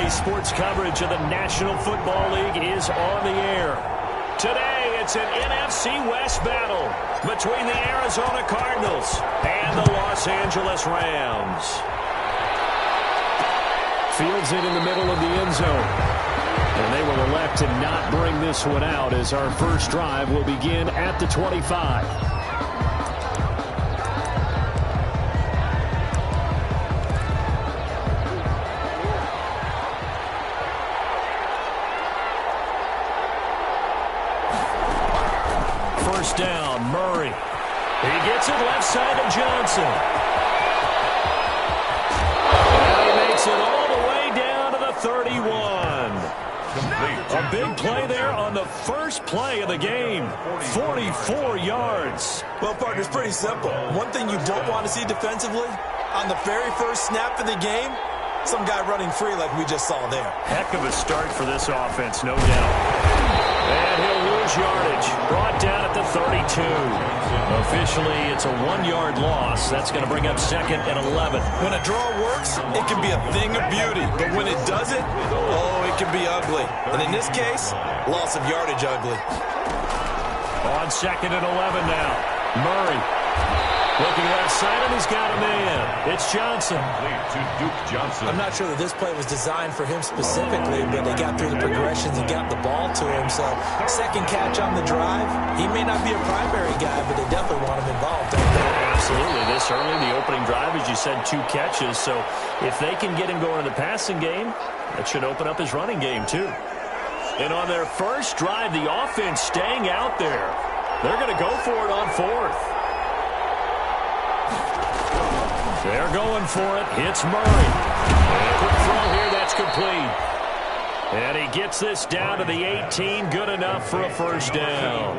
Today's sports coverage of the National Football League is on the air. Today, it's an NFC West battle between the Arizona Cardinals and the Los Angeles Rams. Fields it in the middle of the end zone. And they will elect to not bring this one out as our first drive will begin at the 25. First down, Murray. He gets it left side to Johnson. And he makes it all the way down to the 31. A big play there on the first play of the game. 44 yards. Well, partner, it's pretty simple. One thing you don't want to see defensively, on the very first snap of the game, some guy running free like we just saw there. Heck of a start for this offense, no doubt. And he'll lose yardage. Brought down at the 32. Officially, it's a 1-yard loss. That's going to bring up second and 11. When a draw works, it can be a thing of beauty. But when it doesn't, oh, it can be ugly. And in this case, loss of yardage ugly. On second and 11 now. Murray. Looking left side, and he's got a man. It's Johnson. I'm not sure that this play was designed for him specifically, but they got through the progressions and got the ball to him. So, second catch on the drive. He may not be a primary guy, but they definitely want him involved. Absolutely. This early, the opening drive, as you said, 2 catches. So, if they can get him going in the passing game, that should open up his running game, too. And on their first drive, the offense staying out there. They're going to go for it on fourth. They're going for it. Hits Murray. And a quick throw here. That's complete. And he gets this down to the 18. Good enough for a first down.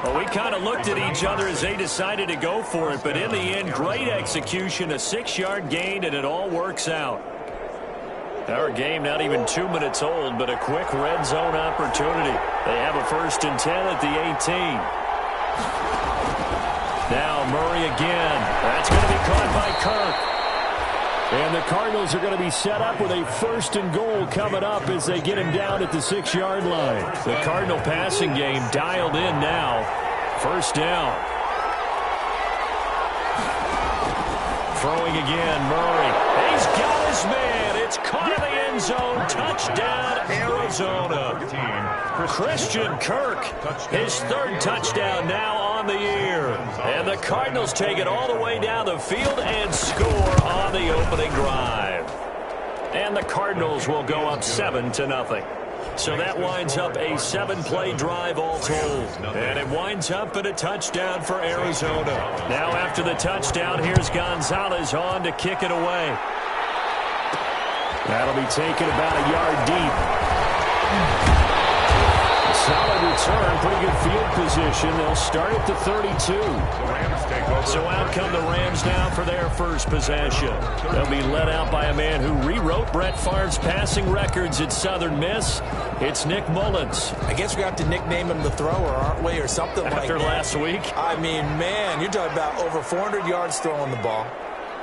Well, we kind of looked at each other as they decided to go for it. But in the end, great execution. A 6-yard gain, and it all works out. Our game not even 2 minutes old, but a quick red zone opportunity. They have a 1st and 10 at the 18. Now Murray again. That's going to be caught by Kirk. And the Cardinals are going to be set up with a 1st and goal coming up as they get him down at the 6-yard line. The Cardinal passing game dialed in now. First down. Throwing again, Murray. He's got his man. It's caught in the end zone. Touchdown, Arizona. Christian Kirk, his 3rd touchdown now on the year. And the Cardinals take it all the way down the field and score on the opening drive. And the Cardinals will go up 7-0. So that winds up a 7-play drive all told. And it winds up at a touchdown for Arizona. Now after the touchdown, here's Gonzalez on to kick it away. That'll be taken about a yard deep. Solid return, pretty good field position. They'll start at the 32. So out come the Rams now for their first possession. They'll be led out by a man who rewrote Brett Favre's passing records at Southern Miss. It's Nick Mullins. I guess we have to nickname him the thrower, aren't we, or something like that. After last week? I mean, man, you're talking about over 400 yards throwing the ball.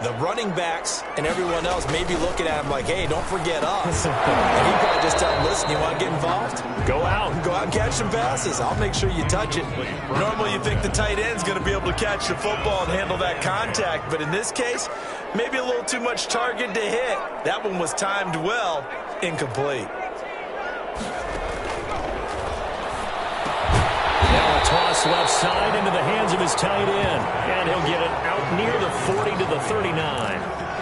The running backs and everyone else may be looking at him like, hey, don't forget us. And he probably just tell him, listen, you want to get involved? Go out. Go out and catch some passes. I'll make sure you touch it. Normally you think the tight end's going to be able to catch the football and handle that contact. But in this case, maybe a little too much target to hit. That one was timed well. Incomplete. Now a toss left side into the hands of his tight end. And he'll get it out near the 40 to the 39.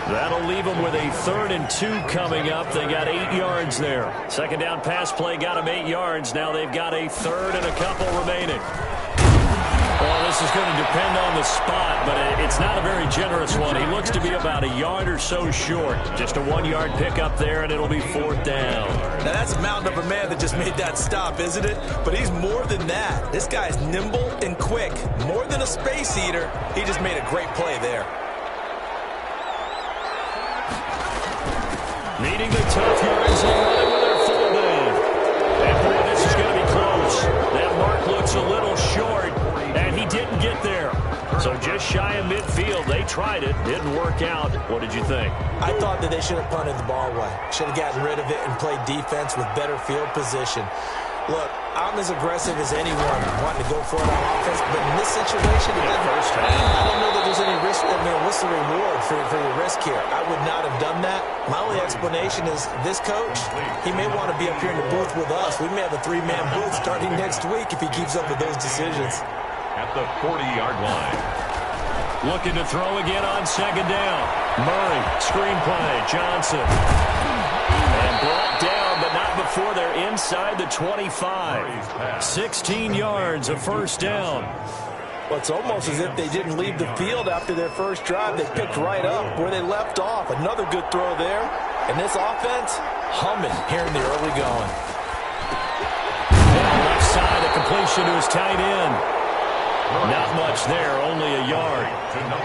That'll leave them with a 3rd and 2 coming up. They got 8 yards there. Second down pass play got them 8 yards. Now they've got a 3rd and a couple remaining. Well, this is going to depend on the spot, but it's not a very generous one. He looks to be about a yard or so short. Just a 1-yard pickup there, and it'll be 4th down. Now, that's a mountain of a man that just made that stop, isn't it? But he's more than that. This guy's nimble and quick. More than a space eater, he just made a great play there. Needing the tough yards and running with their fullback. And boy, this is going to be close. That mark looks a little short, and he didn't get there. So just shy of midfield. They tried it. Didn't work out. What did you think? I thought that they should have punted the ball away. Should have gotten rid of it and played defense with better field position. Look, I'm as aggressive as anyone wanting to go for it on offense, but in this situation, I don't know that there's any risk. I mean, what's the reward for your risk here? I would not have done that. My only explanation is this coach, he may want to be up here in the booth with us. We may have a 3-man booth starting next week if he keeps up with those decisions. At the 40-yard line. Looking to throw again on second down. Murray, screen play, Johnson. And brought down, but not before they're inside the 25. 16 yards, a first down. Well, it's almost as if they didn't leave the field after their first drive. They picked right up where they left off. Another good throw there. And this offense, humming here in the early going. Down left side, a completion to his tight end. Not much there, only a yard.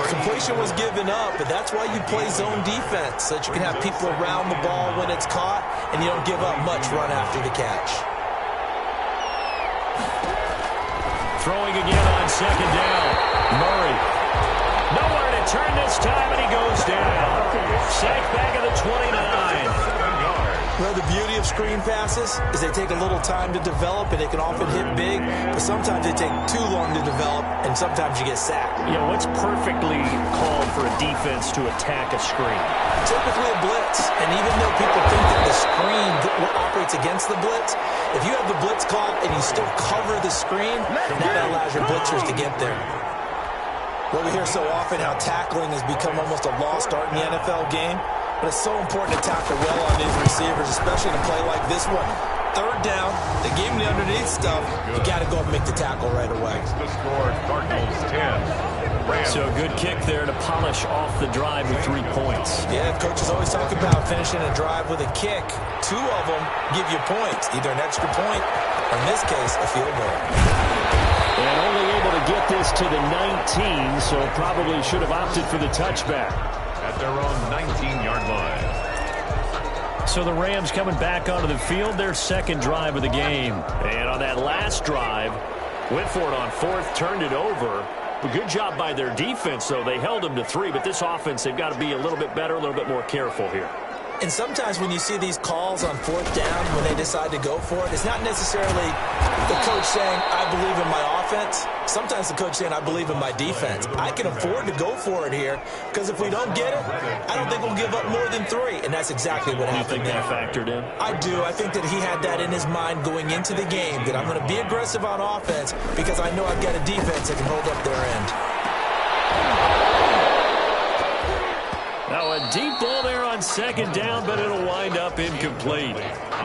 Completion was given up, but that's why you play zone defense, so that you can have people around the ball when it's caught, and you don't give up much run after the catch. Throwing again on second down. Murray. Nowhere to turn this time, and he goes down. Sacked back at the 29. Well, the beauty of screen passes is they take a little time to develop, and they can often hit big, but sometimes they take too long to develop, and sometimes you get sacked. Yeah, what's perfectly called for a defense to attack a screen? Typically a blitz, and even though people think that the screen operates against the blitz, if you have the blitz called and you still cover the screen, now that allows your blitzers to get there. Well, we hear so often how tackling has become almost a lost art in the NFL game. But it's so important to tackle well on these receivers, especially in a play like this one. Third down, they gave him the underneath stuff. You got to go and make the tackle right away. The score, Cardinals 10. So a good kick there to polish off the drive with 3 points. Yeah, coaches always talk about finishing a drive with a kick. 2 of them give you points, either an extra point, or in this case, a field goal. And only able to get this to the 19, so probably should have opted for the touchback. At their own 19-yard line. So the Rams coming back onto the field, their second drive of the game. And on that last drive, went for it on fourth, turned it over. A good job by their defense, though. They held them to 3, but this offense, they've got to be a little bit better, a little bit more careful here. And sometimes when you see these calls on fourth down, when they decide to go for it, it's not necessarily the coach saying, I believe in my offense. Sometimes the coach saying, I believe in my defense. I can afford to go for it here, because if we don't get it, I don't think we'll give up more than 3. And that's exactly what happened there. You think that factored in? I do. I think that he had that in his mind going into the game, that I'm going to be aggressive on offense because I know I've got a defense that can hold up their end. Now a deep ball there on second down, but it'll wind up incomplete.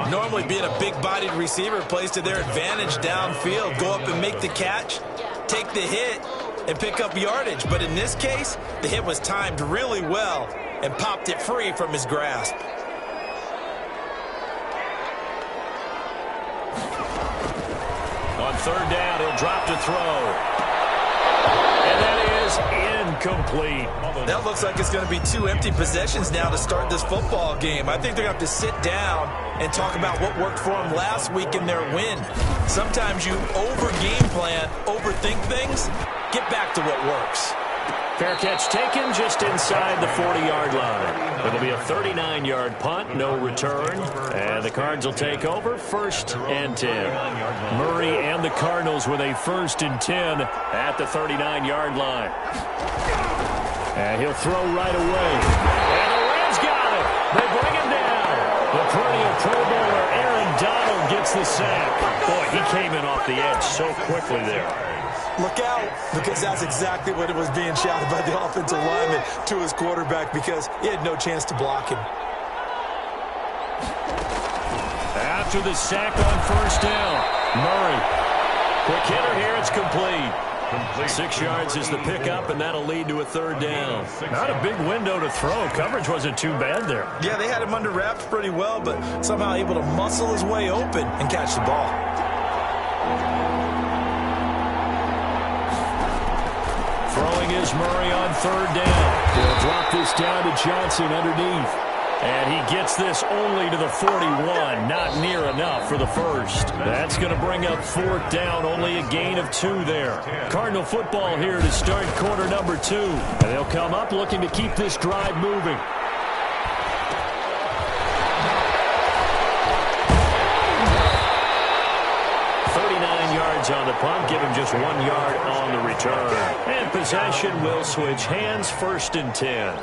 Normally being a big-bodied receiver plays to their advantage downfield. Go up and make the catch, take the hit, and pick up yardage. But in this case, the hit was timed really well and popped it free from his grasp. On third down, he'll drop to throw. And that is incomplete. That looks like it's going to be 2 empty possessions now to start this football game. I think they're going to have to sit down and talk about what worked for them last week in their win. Sometimes you over-game plan, overthink things, get back to what works. Fair catch taken just inside the 40-yard line. It'll be a 39-yard punt, no return. And the Cards will take over, 1st and 10. Murray and the Cardinals with a 1st and 10 at the 39-yard line. And he'll throw right away. And the Rams got it. They bring him down. The perennial Pro Bowler Aaron Donald gets the sack. Boy, he came in off the edge so quickly there. Look out, because that's exactly what it was being shouted by the offensive lineman to his quarterback, because he had no chance to block him. After the sack on 1st down, Murray. Quick hitter here, it's complete. 6 yards is the pickup, and that'll lead to a 3rd down. Not a big window to throw. Coverage wasn't too bad there. Yeah, they had him under wraps pretty well, but somehow able to muscle his way open and catch the ball. Throwing is Murray on 3rd down. He'll drop this down to Johnson underneath. And he gets this only to the 41, not near enough for the first. That's going to bring up fourth down, only a gain of 2 there. Cardinal football here to start quarter number 2. And they'll come up looking to keep this drive moving. On the punt, give him just 1 yard on the return. And possession will switch hands, 1st and 10.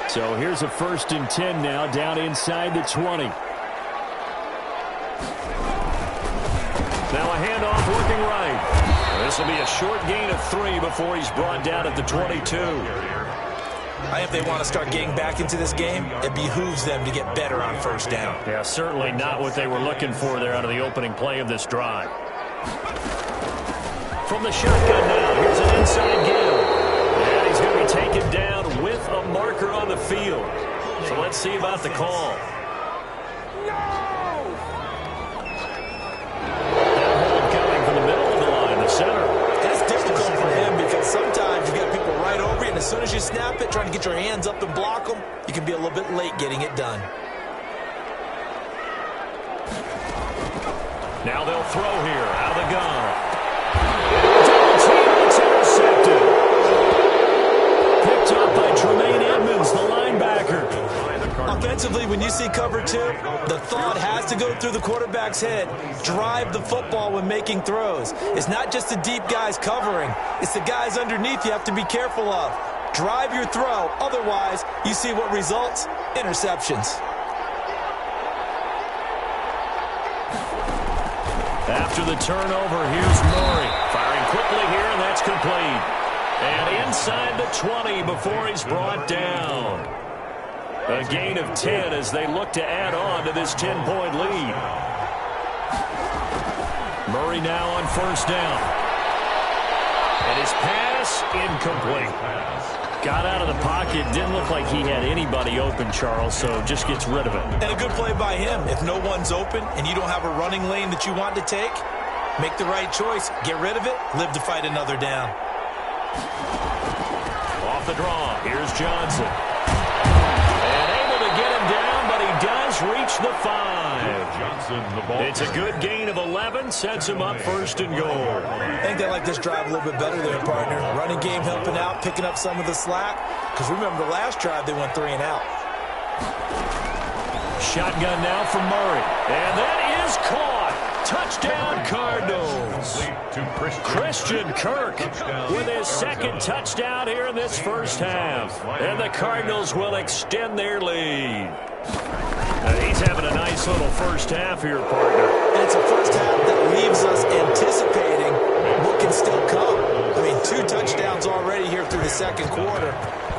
So here's a 1st and 10 now, down inside the 20. Now a handoff looking right. This will be a short gain of 3 before he's brought down at the 22. I think if they want to start getting back into this game, it behooves them to get better on 1st down. Yeah, certainly not what they were looking for there out of the opening play of this drive. From the shotgun now, here's an inside give. And he's going to be taken down with a marker on the field. So let's see about the call. That hold coming from the middle of the line, the center. And it's difficult for him because sometimes you got people right over you, and as soon as you snap it, trying to get your hands up and block them, you can be a little bit late getting it done. Now they'll throw here out of the gun. Double team, it's intercepted. Picked up by Tremaine Edmonds, the linebacker. Offensively, when you see cover 2, the thought has to go through the quarterback's head. Drive the football when making throws. It's not just the deep guys covering. It's the guys underneath you have to be careful of. Drive your throw. Otherwise, you see what results? Interceptions. After the turnover, here's Murray. Firing quickly here, and that's complete. And inside the 20 before he's brought down. A gain of 10 as they look to add on to this 10-point lead. Murray now on 1st down. And his pass incomplete. Got out of the pocket. Didn't look like he had anybody open, Charles, so just gets rid of it. And a good play by him. If no one's open and you don't have a running lane that you want to take, make the right choice. Get rid of it. Live to fight another down. Off the draw. Here's Johnson. And able to get him down, but he does reach the 5. Johnson, the ball. It's a good gain of 11. Sets him up 1st and goal. I think they like this drive a little bit better there, partner. Running game helping out, picking up some of the slack. Because remember, the last drive they went 3 and out. Shotgun now from Murray. And that is caught. Touchdown, Cardinals. Christian Kirk with his 2nd touchdown here in this 1st half. And the Cardinals will extend their lead. He's having a nice little 1st half here, partner. And it's a 1st half that leaves us anticipating what can still come. I mean, 2 touchdowns already here through the 2nd quarter.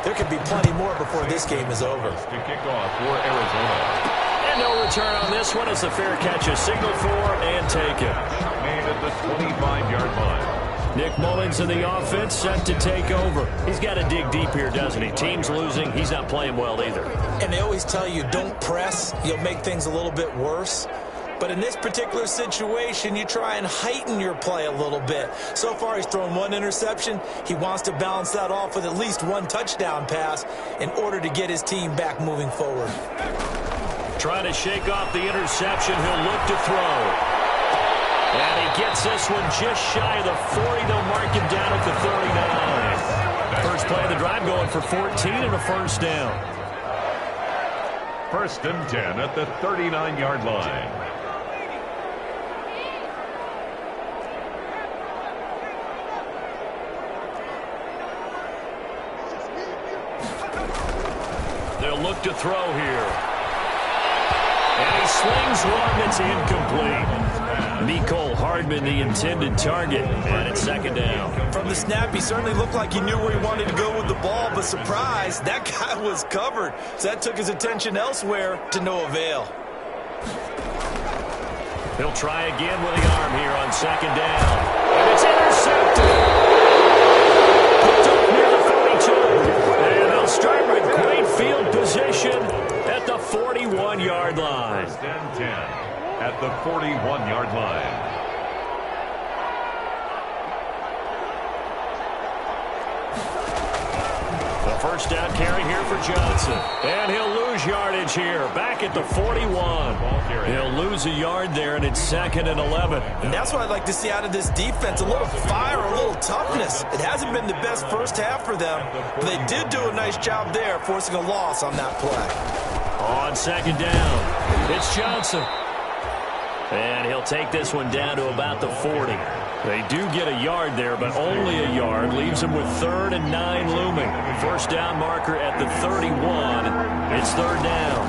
There could be plenty more before this game is over. To kick off for Arizona. And no return on this one as the fair catch is signaled for and taken. Made at the 25-yard line. Nick Mullins in the offense set to take over. He's got to dig deep here, doesn't he? Team's losing. He's not playing well either. And they always tell you don't press. You'll make things a little bit worse. But in this particular situation, you try and heighten your play a little bit. So far, he's thrown 1 interception. He wants to balance that off with at least 1 touchdown pass in order to get his team back moving forward. Trying to shake off the interception. He'll look to throw. And he gets this one just shy of the 40. They'll mark him down at the 39. First play of the drive going for 14 and a 1st down. 1st and 10 at the 39-yard line. They'll look to throw here. And he slings one that's incomplete. Mecole Hardman, the intended target, and it's 2nd down. From the snap, he certainly looked like he knew where he wanted to go with the ball, but surprise, that guy was covered. So that took his attention elsewhere to no avail. He'll try again with the arm here on 2nd down. And it's intercepted. Picked up near the 42. And they'll start with great field position at the 41-yard line. 1st and 10 at the 41-yard line. The first down carry here for Johnson. And he'll lose yardage here. Back at the 41. He'll lose a yard there, and it's 2nd and 11. And that's what I'd like to see out of this defense. A little fire, a little toughness. It hasn't been the best first half for them, but they did do a nice job there, forcing a loss on that play. On 2nd down, it's Johnson. And he'll take this one down to about the 40. They do get a yard there, but only a yard. Leaves them with 3rd and 9 looming. First down marker at the 31. It's 3rd down.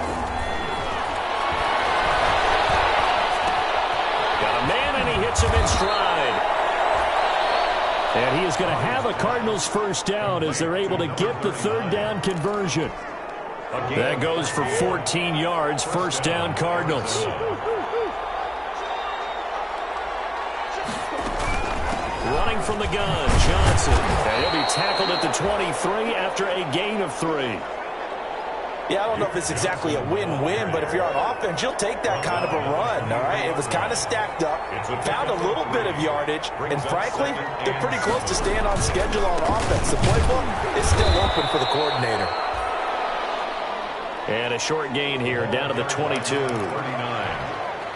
Got a man, and he hits him in stride. And he is going to have a Cardinals first down as they're able to get the 3rd down conversion. That goes for 14 yards. First down, Cardinals. Running from the gun, Johnson. And he'll be tackled at the 23 after a gain of 3. Yeah, I don't know if it's exactly a win-win, but if you're on offense, you'll take that kind of a run, all right? It was kind of stacked up, found a little bit of yardage, and frankly, they're pretty close to staying on schedule on offense. The playbook is still open for the coordinator. And a short gain here, down to the 22.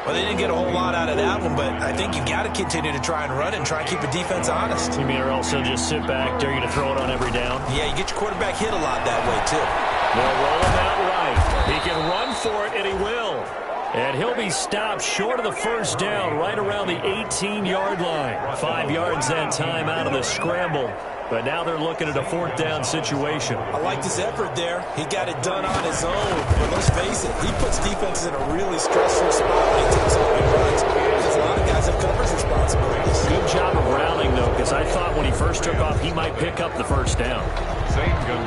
Well, they didn't get a whole lot out of that one, but I think you got to continue to try and run it and try and keep the defense honest. You mean or also just sit back, dare you to throw it on every down? Yeah, you get your quarterback hit a lot that way, too. They'll roll him out right. He can run for it, and he will. And he'll be stopped short of the first down, right around the 18-yard line. 5 yards that time out of the scramble. But now they're looking at a 4th down situation. I liked his effort there. He got it done on his own. But let's face it, he puts defenses in a really stressful spot when he takes off and runs. Because a lot of guys have coverage responsibilities. Good job of rallying, though, because I thought when he first took off, he might pick up the first down.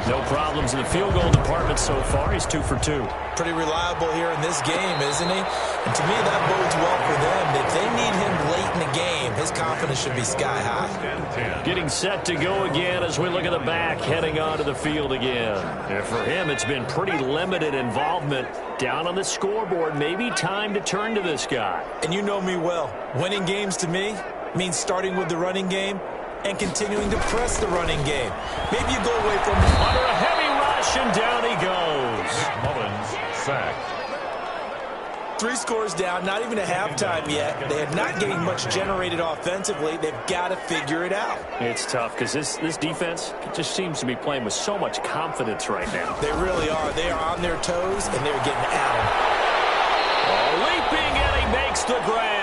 No problems in the field goal department so far. He's 2 for 2. Pretty reliable here in this game, isn't he? And to me, that bodes well for them. If they need him late in the game, his confidence should be sky high. Getting set to go again as we look at the back, heading onto the field again. And for him, it's been pretty limited involvement. Down on the scoreboard, maybe time to turn to this guy. And you know me well. Winning games to me means starting with the running game and continuing to press the running game. Maybe you go away from under a heavy rush, and down he goes. Mullins sacked. 3 scores down, not even a halftime yet. They are not getting much generated offensively. They've got to figure it out. It's tough because this defense just seems to be playing with so much confidence right now. They really are. They are on their toes, and they're getting at them. Leaping, and he makes the grab.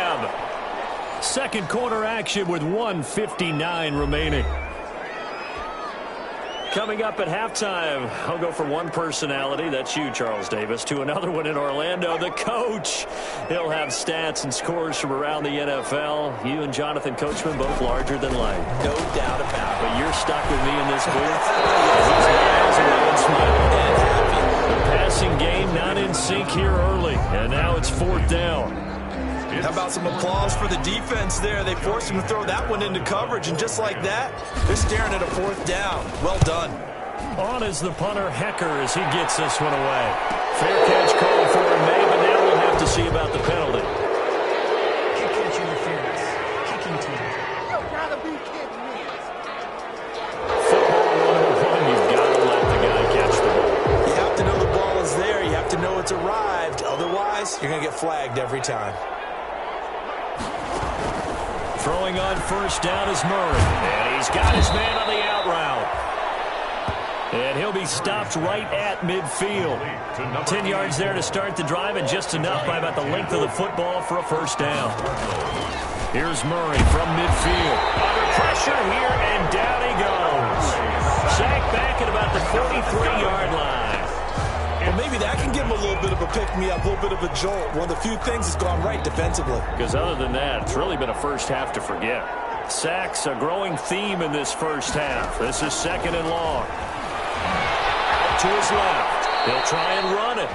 Second quarter action with 1:59 remaining. Coming up at halftime, I'll go from one personality, that's you, Charles Davis, to another one in Orlando, the coach. He'll have stats and scores from around the NFL. You and Jonathan Coachman both larger than life. No doubt about it. But you're stuck with me in this booth. The passing game not in sync here early, and now it's 4th down. How about some applause for the defense there? They forced him to throw that one into coverage, and just like that, they're staring at a 4th down. Well done. On is the punter, Hecker, as he gets this one away. Fair catch called for him, May, but now we'll have to see about the penalty. Kick catch interference. Kicking team. You gotta be kidding me. Football 101, you've got to let the guy catch the ball. You have to know the ball is there. You have to know it's arrived. Otherwise, you're going to get flagged every time. Throwing on first down is Murray. And he's got his man on the out route. And he'll be stopped right at midfield. 10 yards there to start the drive, and just enough by about the length of the football for a first down. Here's Murray from midfield. Under pressure here, and down he goes. Sacked back at about the 43-yard line. Well, maybe that can give him a little bit of a pick-me-up, a little bit of a jolt. One of the few things that's gone right defensively. Because other than that, it's really been a first half to forget. Sacks, a growing theme in this first half. This is 2nd and long. Out to his left. They'll try and run it.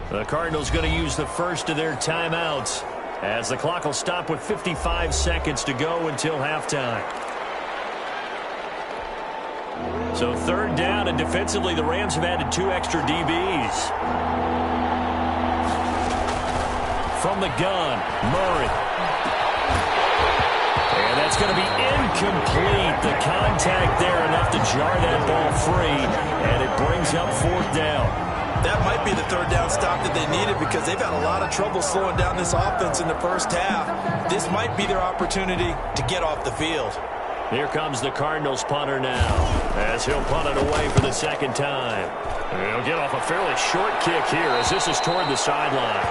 The Cardinals going to use the first of their timeouts as the clock will stop with 55 seconds to go until halftime. So 3rd down, and defensively the Rams have added 2 extra DBs. From the gun, Murray. And That's going to be incomplete. The contact there enough to jar that ball free, and it brings up fourth down. That might be the third down stop that they needed because they've had a lot of trouble slowing down this offense in the first half. This might be their opportunity to get off the field. Here comes the Cardinals punter now as he'll punt it away for the second time. He'll get off a fairly short kick here as this is toward the sideline.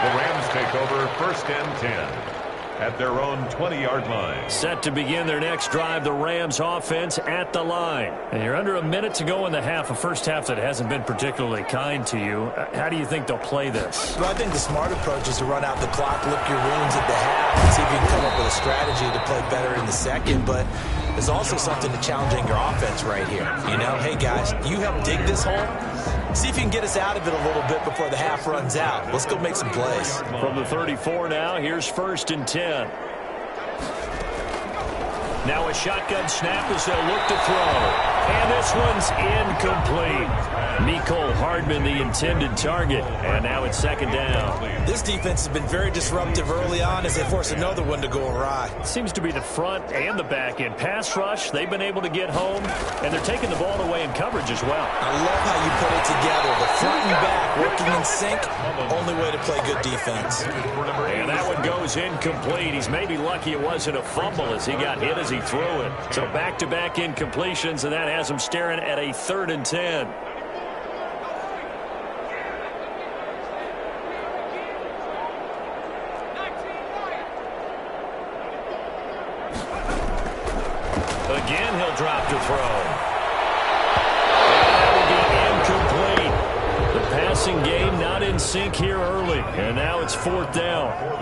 The Rams take over first and 10 at their own 20-yard line. Set to begin their next drive, the Rams offense at the line. And you're under a minute to go in the half, a first half that hasn't been particularly kind to you. How do you think they'll play this? Well, I think the smart approach is to run out the clock, lick your wounds at the half, and see if you can come up with a strategy to play better in the second. But there's also something to challenging your offense right here. You know, hey, guys, you help dig this hole. See if you can get us out of it a little bit before the half runs out. Let's go make some plays. From the 34 now, here's first and 10. Now a shotgun snap as they'll look to throw. And this one's incomplete. Mecole Hardman, the intended target. And now it's second down. This defense has been very disruptive early on as they force another one to go awry. Seems to be the front and the back end. Pass rush, they've been able to get home. And they're taking the ball away in coverage as well. I love how you put it together. The front and back working in sync. Only way to play good defense. And that one goes incomplete. He's maybe lucky it wasn't a fumble as he got hit as he threw it. So back-to-back incompletions, and that has him staring at a 3rd and 10. Again, he'll drop to throw. And that will be incomplete. The passing game not in sync here early. And now it's 4th down.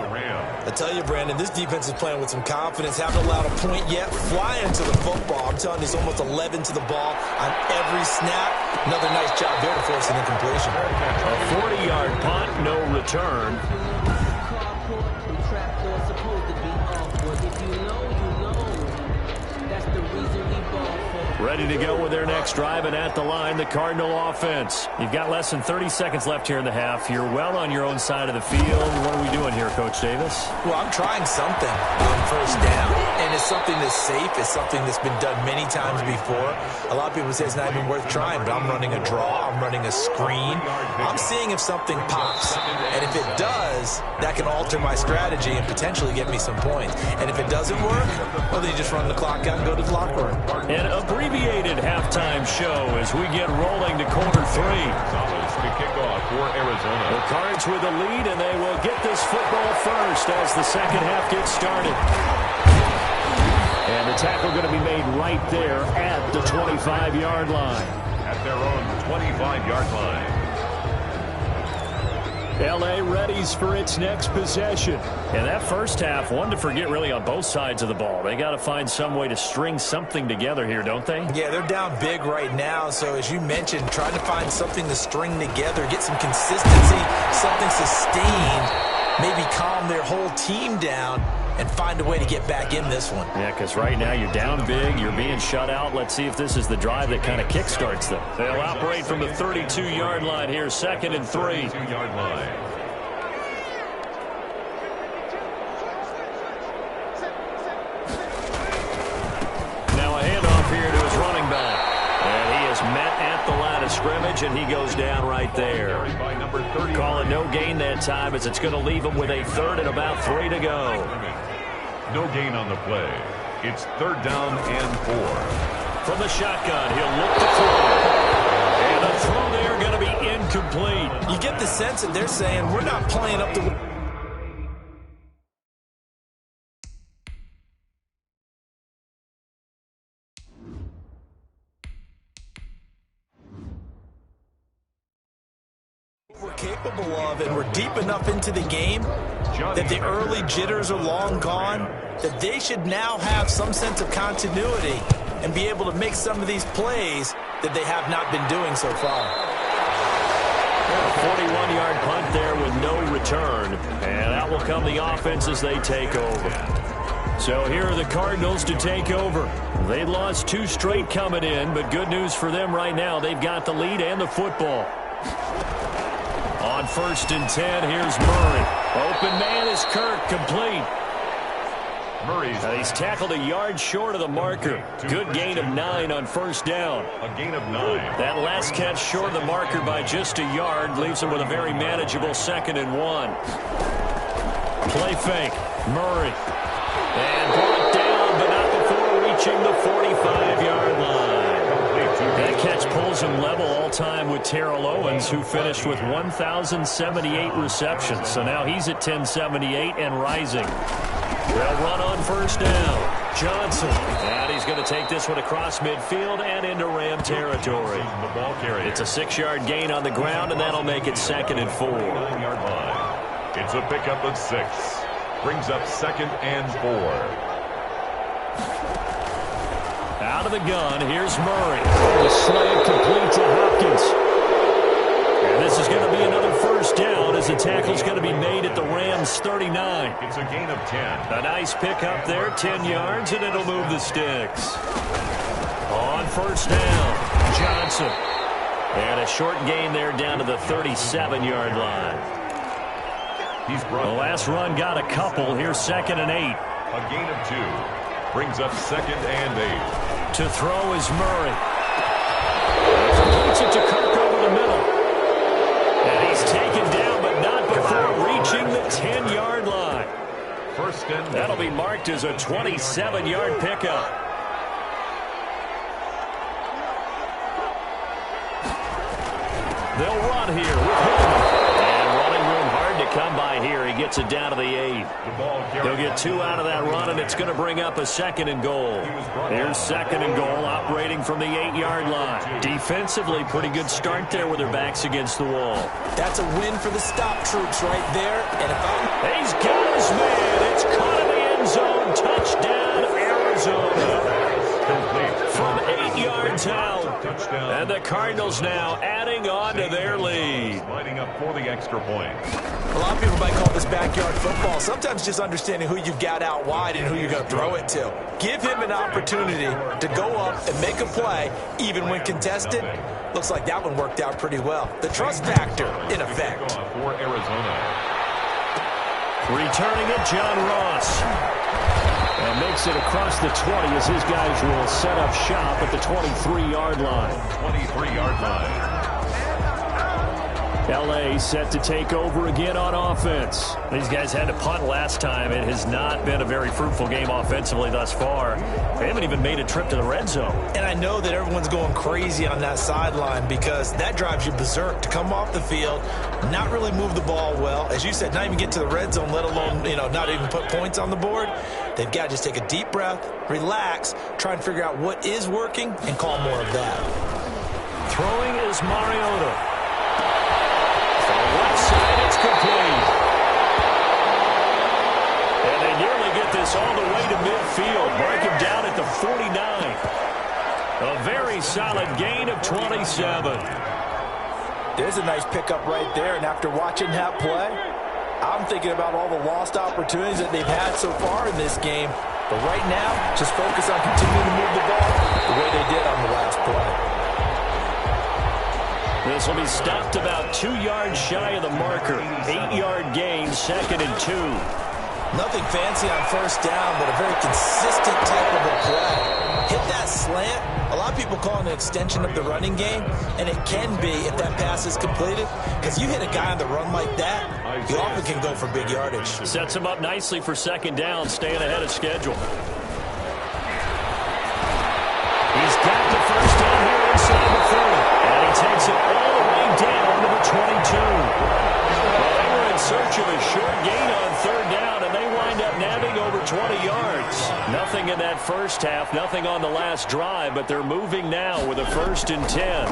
I tell you, Brandon, this defense is playing with some confidence. Haven't allowed a point yet. Flying to the football. I'm telling you, it's almost 11 to the ball on every snap. Another nice job there to force an incompletion. A 40-yard punt, no return. Ready to go with their next drive, and at the line, the Cardinal offense. You've got less than 30 seconds left here in the half. You're well on your own side of the field. What are we doing here, Coach Davis? Well, I'm trying something on first down, and it's something that's safe. It's something that's been done many times before. A lot of people say it's not even worth trying, but I'm running a draw. I'm running a screen. I'm seeing if something pops, and if it does, that can alter my strategy and potentially get me some points. And if it doesn't work, well, then you just run the clock out and go to the locker room. An abbreviated halftime show as we get rolling to quarter 3. To kick off for Arizona. The Cards with the lead, and they will get this football first as the second half gets started. And the tackle going to be made right there at the 25-yard line. At their own 25-yard line. L.A. readies for its next possession. And that first half, one to forget really on both sides of the ball. They got to find some way to string something together here, don't they? Yeah, they're down big right now. So as you mentioned, trying to find something to string together, get some consistency, something sustained, maybe calm their whole team down and find a way to get back in this one. Yeah, because right now you're down big, you're being shut out. Let's see if this is the drive that kind of kickstarts them. They'll operate from the 32-yard line here, 2nd and 3. 32-yard line. Now a handoff here to his running back. And he is met at the line of scrimmage, and he goes down right there. Call it no gain that time as it's going to leave him with a 3rd and about 3 to go. No gain on the play. It's 3rd down and 4. From the shotgun, he'll look to throw. And the throw there going to be incomplete. You get the sense that they're saying, we're not playing up to... we're capable of, and we're deep enough into the game that the early jitters are long gone, that they should now have some sense of continuity and be able to make some of these plays that they have not been doing so far. A 41-yard punt there with no return, and out will come the offense as they take over. So here are the Cardinals to take over. They lost 2 straight coming in, but good news for them right now. They've got the lead and the football. On 1st and 10, here's Murray. Open man is Kirk, complete. He's tackled a yard short of the marker. Good gain of 9 on first down. A gain of 9. That last catch short of the marker by just a yard leaves him with a very manageable 2nd and 1. Play fake. Murray. And brought down, but not before reaching the 45-yard line. That catch pulls him level all-time with Terrell Owens, who finished with 1,078 receptions. So now he's at 1,078 and rising. They'll run on first down. Johnson. And he's going to take this one across midfield and into Ram territory. It's a 6-yard gain on the ground, and that'll make it 2nd and 4. It's a pickup of 6. Brings up 2nd and 4. Out of the gun, here's Murray. The slant complete to Hopkins. And this is going to be another first down as the tackle's going to be made at the Rams' 39. It's a gain of 10. A nice pickup there, 10 yards, and it'll move the sticks. On first down, Johnson. And a short gain there down to the 37-yard line. The last run got a couple. Here's 2nd and 8. A gain of 2. Brings up 2nd and 8. To throw is Murray. Completes it to Kirk over the middle. And he's taken down, but not before reaching the 10-yard line. First and that'll be marked as a 27-yard pickup. They'll run here with him. And running room hard to come by here. He gets it down to the 8. They'll get 2 out of that run, and it's going to bring up a 2nd and goal. Here's 2nd and goal, operating from the 8-yard line. Defensively, pretty good start there with their backs against the wall. That's a win for the stop troops right there. And he's got his man. It's caught in the end zone. Touchdown, Arizona. From 8 yards out. And the Cardinals now adding on to their lead. Lining up for the extra point. A lot of people might call this backyard football. Sometimes just understanding who you've got out wide and who you're going to throw it to. Give him an opportunity to go up and make a play, even when contested. Looks like that one worked out pretty well. The trust factor, in effect. For Arizona. Returning it, John Ross. And makes it across the 20 as his guys will set up shop at the 23-yard line. 23-yard line. L.A. set to take over again on offense. These guys had to punt last time. It has not been a very fruitful game offensively thus far. They haven't even made a trip to the red zone. And I know that everyone's going crazy on that sideline because that drives you berserk to come off the field, not really move the ball well. As you said, not even get to the red zone, let alone, not even put points on the board. They've got to just take a deep breath, relax, try and figure out what is working, and call more of that. Throwing is Mariota. Left side, it's complete. And they nearly get this all the way to midfield. Mark him down at the 49. A very solid gain of 27. There's a nice pickup right there, and after watching that play, I'm thinking about all the lost opportunities that they've had so far in this game. But right now, just focus on continuing to move the ball the way they did on the last play. This will be stopped about 2 yards shy of the marker. 8-yard gain, 2nd and 2. Nothing fancy on first down, but a very consistent type of a play. Hit that slant. A lot of people call it an extension of the running game, and it can be if that pass is completed. Because you hit a guy on the run like that, you often can go for big yardage. Sets him up nicely for 2nd down, staying ahead of schedule. He's got the first down here inside the 30. And he takes it all the way down to the 22. Well, they were in search of a short gain on 3rd down, and they wind up nabbing over 20 yards. Nothing in that first half, nothing on the last drive, but they're moving now with a 1st and 10.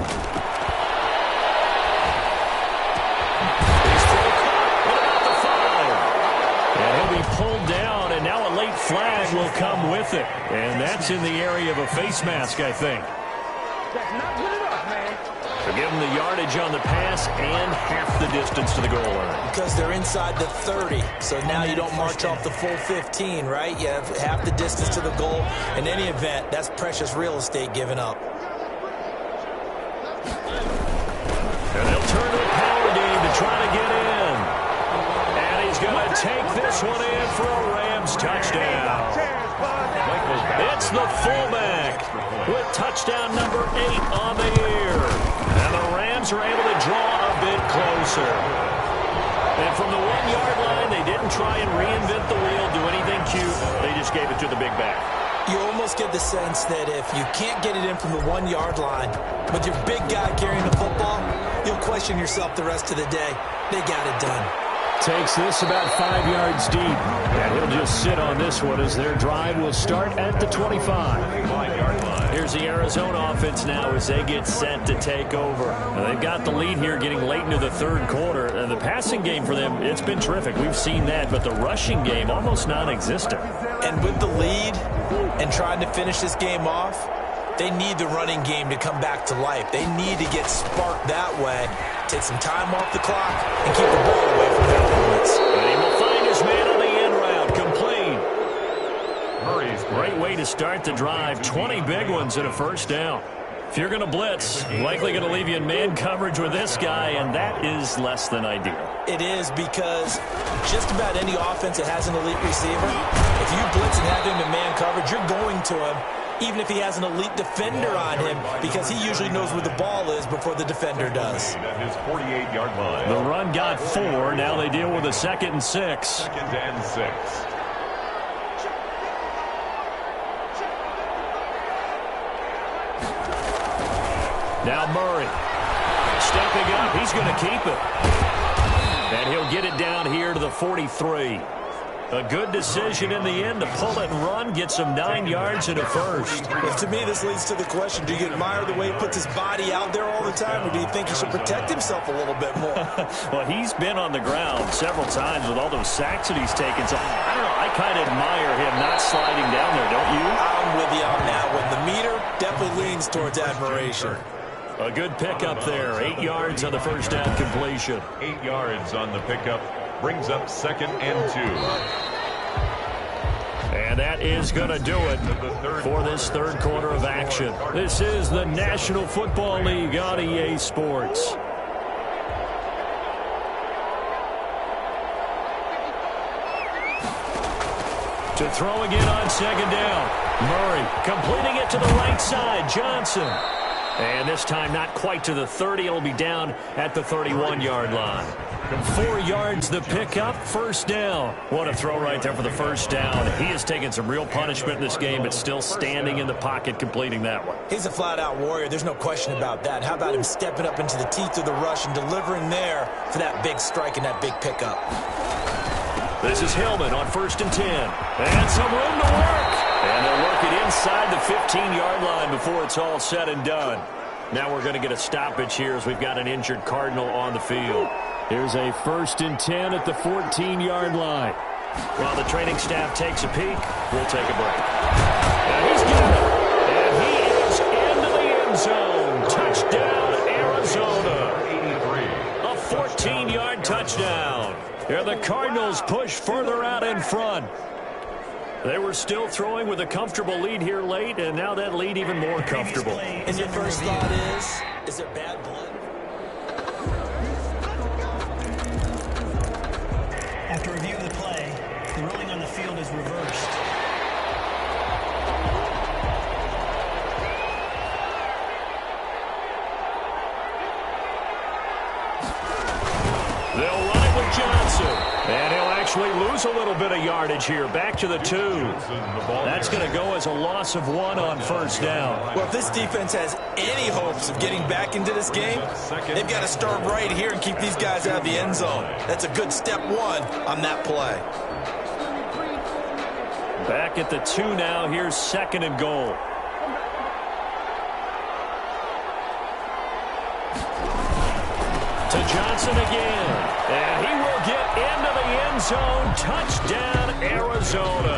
He's through about the 5. And he'll be pulled down, and now a late flag will come with it. And that's in the area of a face mask, I think. That's not good enough, man. So give them the yardage on the pass and half the distance to the goal line. Because they're inside the 30, so now you don't march off the full 15, right? You have half the distance to the goal. In any event, that's precious real estate given up. And they'll turn to a power game to try to get in. And he's going to take this one in for a Rams touchdown. It's the fullback with touchdown number 8 on the year. And the Rams are able to draw a bit closer. And from the 1-yard line, they didn't try and reinvent the wheel, do anything cute. They just gave it to the big back. You almost get the sense that if you can't get it in from the 1-yard line with your big guy carrying the football, you'll question yourself the rest of the day. They got it done. Takes this about 5 yards deep. And he'll just sit on this one as their drive will start at the 25. Here's the Arizona offense now as they get set to take over. Now they've got the lead here getting late into the third quarter. And the passing game for them, it's been terrific. We've seen that. But the rushing game, almost non-existent. And with the lead and trying to finish this game off, they need the running game to come back to life. They need to get sparked that way, take some time off the clock, and keep the ball away from their opponents. And he will find his man on the end route, complete. Great way to start the drive. 20 big ones and a first down. If you're going to blitz, likely going to leave you in man coverage with this guy, and that is less than ideal. It is, because just about any offense that has an elite receiver, if you blitz and have him in man coverage, you're going to him, even if he has an elite defender on him, because he usually knows where the ball is before the defender does. His 48-yard line. The run got 4. Now they deal with a 2nd and 6. 2nd and 6. Now Murray. Stepping up. He's going to keep it. And he'll get it down here to the 43. A good decision in the end to pull it and run, get some 9 yards and a first. Well, to me, this leads to the question, do you admire the way he puts his body out there all the time, or do you think he should protect himself a little bit more? Well, he's been on the ground several times with all those sacks that he's taken. So, I don't know, I kind of admire him not sliding down there, don't you? I'm with you on that one. The meter definitely leans towards admiration. A good pickup there. 8 yards on the first down completion. 8 yards on the pickup. Brings up 2nd and 2. And that is going to do it for this third quarter of action. This is the National Football League on EA Sports. To throw again on 2nd down. Murray completing it to the right side. Johnson. And this time not quite to the 30. It'll be down at the 31-yard line. 4 yards the pickup, first down. What a throw right there for the first down. He has taken some real punishment in this game, but still standing in the pocket, completing that one. He's a flat-out warrior. There's no question about that. How about him stepping up into the teeth of the rush and delivering there for that big strike and that big pickup? This is Hillman on 1st and 10. And some room to work. And they'll work it inside the 15-yard line before it's all said and done. Now we're going to get a stoppage here as we've got an injured Cardinal on the field. Here's a 1st and 10 at the 14-yard line. While the training staff takes a peek, we'll take a break. Now he's got it. And he is into the end zone. Touchdown, Arizona. 83. A 14-yard touchdown. Here the Cardinals push further out in front. They were still throwing with a comfortable lead here late, and now that lead even more comfortable. And your first thought is there bad blood? After review of the play, the ruling on the field is reversed. They'll run it with Johnson. And he'll actually lose a little bit of yardage here. Back to the 2. That's going to go as a loss of 1 on first down. Well, if this defense has any hopes of getting back into this game, they've got to start right here and keep these guys out of the end zone. That's a good step 1 on that play. Back at the 2 now. Here's 2nd and goal. To Johnson again. And he will get into the end zone. Touchdown, Arizona.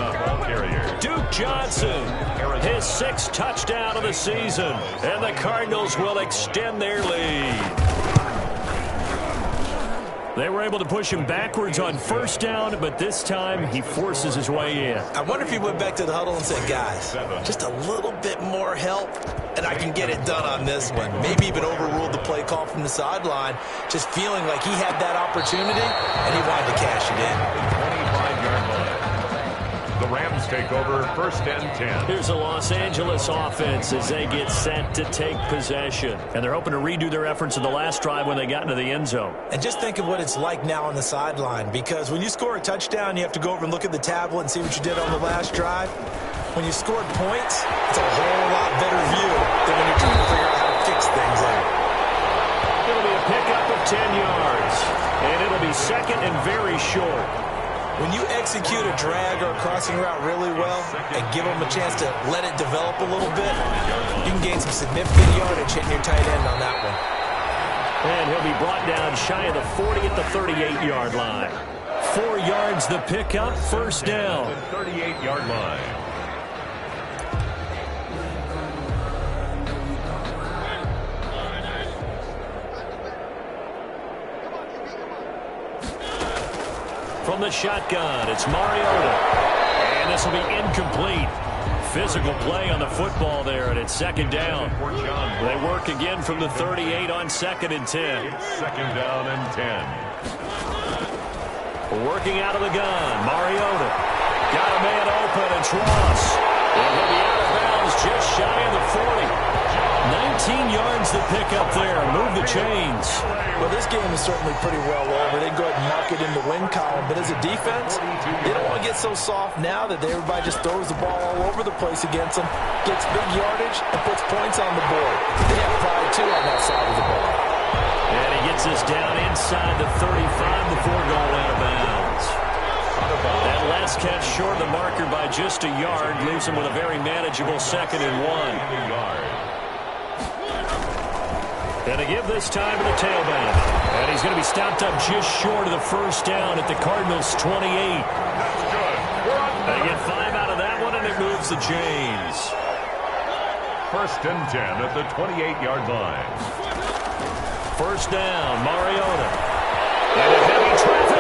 Duke Johnson, his 6th touchdown of the season. And the Cardinals will extend their lead. They were able to push him backwards on first down, but this time he forces his way in. I wonder if he went back to the huddle and said, guys, just a little bit more help, and I can get it done on this one. Maybe even overruled the play call from the sideline, just feeling like he had that opportunity, and he wanted to cash it in. The Rams take over 1st and 10. Here's the Los Angeles offense as they get set to take possession. And they're hoping to redo their efforts in the last drive when they got into the end zone. And just think of what it's like now on the sideline, because when you score a touchdown, you have to go over and look at the tablet and see what you did on the last drive. When you scored points, it's a whole lot better view than when you're trying to figure out how to fix things there. It'll be a pickup of 10 yards, and it'll be second and very short. When you execute a drag or a crossing route really well and give them a chance to let it develop a little bit, you can gain some significant yardage hitting your tight end on that one. And he'll be brought down shy of the 40 at the 38-yard line. 4 yards the pickup, first down. The 38-yard line. From the shotgun, it's Mariota. And this will be incomplete. Physical play on the football there, and it's second down. They work again from the 38 on 2nd and 10. It's second down and 10. Working out of the gun, Mariota. Got a man open, it's Ross. And he'll be out of bounds just shy of the 40. 19 yards to pick up there. Move the chains. Well, this game is certainly pretty well over. They go ahead and mark it in the win column. But as a defense, they don't want to get so soft now that everybody just throws the ball all over the place against them, gets big yardage, and puts points on the board. They have pride, too, on that side of the ball. And he gets us down inside the 35 before going out of bounds. That last catch short of the marker by just a yard leaves him with a very manageable 2nd and 1. And they give this time to the tailback. And he's going to be stopped up just short of the first down at the Cardinals' 28. That's good. They get 5 out of that one, and it moves the chains. 1st and 10 at the 28-yard line. First down, Mariota. And a heavy traffic